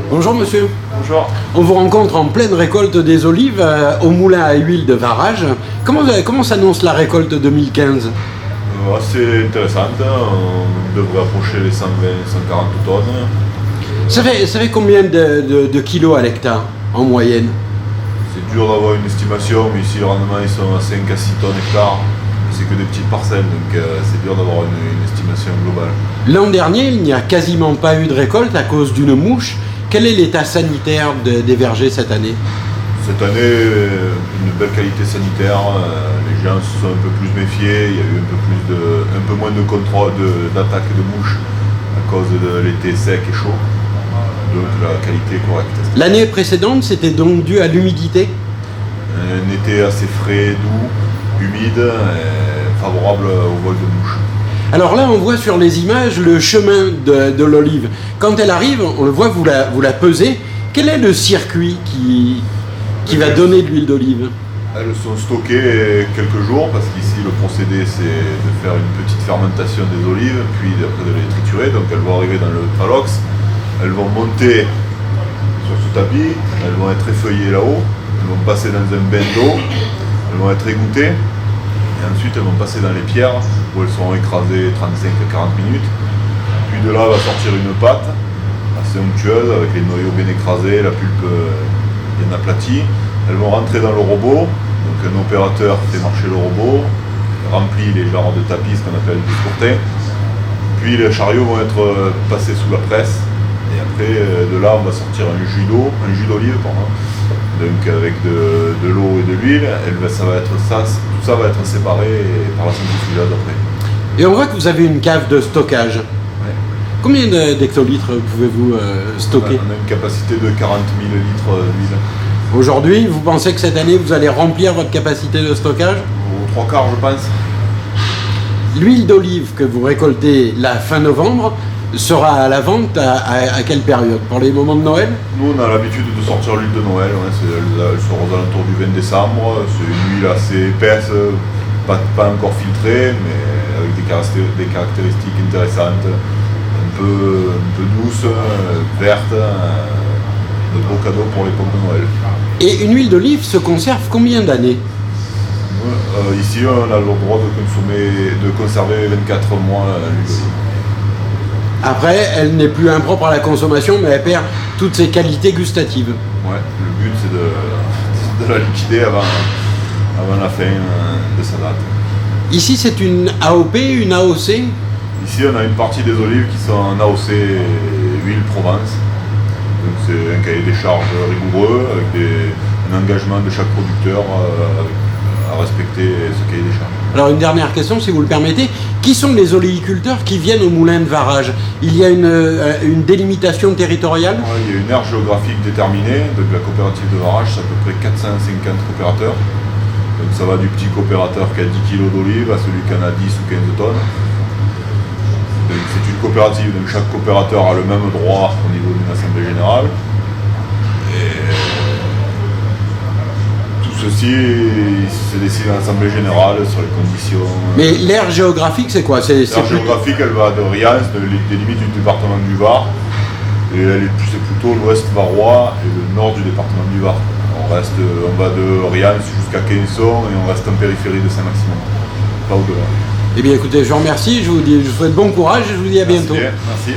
Bonjour monsieur. Bonjour. On vous rencontre en pleine récolte des olives au moulin à huile de Varage. Comment s'annonce la récolte 2015 ? Assez intéressante, on devrait approcher les 120-140 tonnes. Ça fait combien de kilos à l'hectare en moyenne ? C'est dur d'avoir une estimation, mais ici les rendements ils sont à 5 à 6 tonnes hectare. C'est que des petites parcelles, donc c'est dur d'avoir une estimation globale. L'an dernier, il n'y a quasiment pas eu de récolte à cause d'une mouche. Quel est l'état sanitaire des vergers cette année ? Cette année, une belle qualité sanitaire, les gens se sont un peu plus méfiés, il y a eu un peu moins de contrôle d'attaque de mouches à cause de l'été sec et chaud, donc la qualité est correcte. L'année précédente, c'était donc dû à l'humidité ? Un été assez frais, doux, humide, et favorable au vol de mouches. Alors là, on voit sur les images le chemin de l'olive. Quand elle arrive, on le voit, vous la pesez. Quel est le circuit qui va donner de l'huile d'olive ? Elles sont stockées quelques jours parce qu'ici le procédé c'est de faire une petite fermentation des olives puis après de les triturer. Donc elles vont arriver dans le phalox, elles vont monter sur ce tapis, elles vont être effeuillées là-haut, elles vont passer dans un bain d'eau, elles vont être égouttées et ensuite elles vont passer dans les pierres où elles seront écrasées 35 à 40 minutes. Puis de là va sortir une pâte assez onctueuse avec les noyaux bien écrasés, la pulpe bien aplatie. Elles vont rentrer dans le robot, donc un opérateur fait marcher le robot, remplit les genres de tapis, ce qu'on appelle des courtins. Puis les chariots vont être passés sous la presse, et après de là on va sortir un jus d'olive, donc avec de l'eau et de l'huile. Tout ça va être séparé par la centrifugage après. Et on voit que vous avez une cave de stockage. Ouais. Combien d'hectolitres pouvez-vous stocker ? On a une capacité de 40 000 litres d'huile. Aujourd'hui, vous pensez que cette année, vous allez remplir votre capacité de stockage ? Aux 3 quarts, je pense. L'huile d'olive que vous récoltez la fin novembre sera à la vente à quelle période ? Pour les moments de Noël ? Nous, on a l'habitude de sortir l'huile de Noël. Elle sort aux alentours du 20 décembre. C'est une huile assez épaisse, pas encore filtrée, mais avec des caractéristiques intéressantes, un peu douce, verte. De beaux cadeaux pour l'époque de Noël. Et une huile d'olive se conserve combien d'années ? Ici, on a le droit de conserver 24 mois l'huile d'olive. Après, elle n'est plus impropre à la consommation, mais elle perd toutes ses qualités gustatives. Ouais, le but c'est de la liquider avant la fin de sa date. Ici, c'est une AOP, une AOC ? Ici, on a une partie des olives qui sont en AOC huile Provence. Donc c'est un cahier des charges rigoureux avec un engagement de chaque producteur à respecter ce cahier des charges. Alors une dernière question, si vous le permettez. Qui sont les oléiculteurs qui viennent au moulin de Varage ? Il y a une délimitation territoriale ? Il y a une aire géographique déterminée. Donc la coopérative de Varage, c'est à peu près 450 coopérateurs. Donc ça va du petit coopérateur qui a 10 kg d'olive à celui qui en a 10 ou 15 tonnes. Donc c'est une coopérative, donc chaque coopérateur a le même droit au niveau d'une assemblée générale. Et tout ceci se décide en assemblée générale sur les conditions. Mais l'aire géographique, c'est quoi ? L'aire géographique, elle va de Rians, des limites du département du Var, et c'est plutôt l'ouest varois et le nord du département du Var. On va de Rians jusqu'à Quénesson et on reste en périphérie de Saint-Maximin, pas au-delà. Eh bien écoutez, je vous remercie, je vous souhaite bon courage et je vous dis à bientôt. Merci.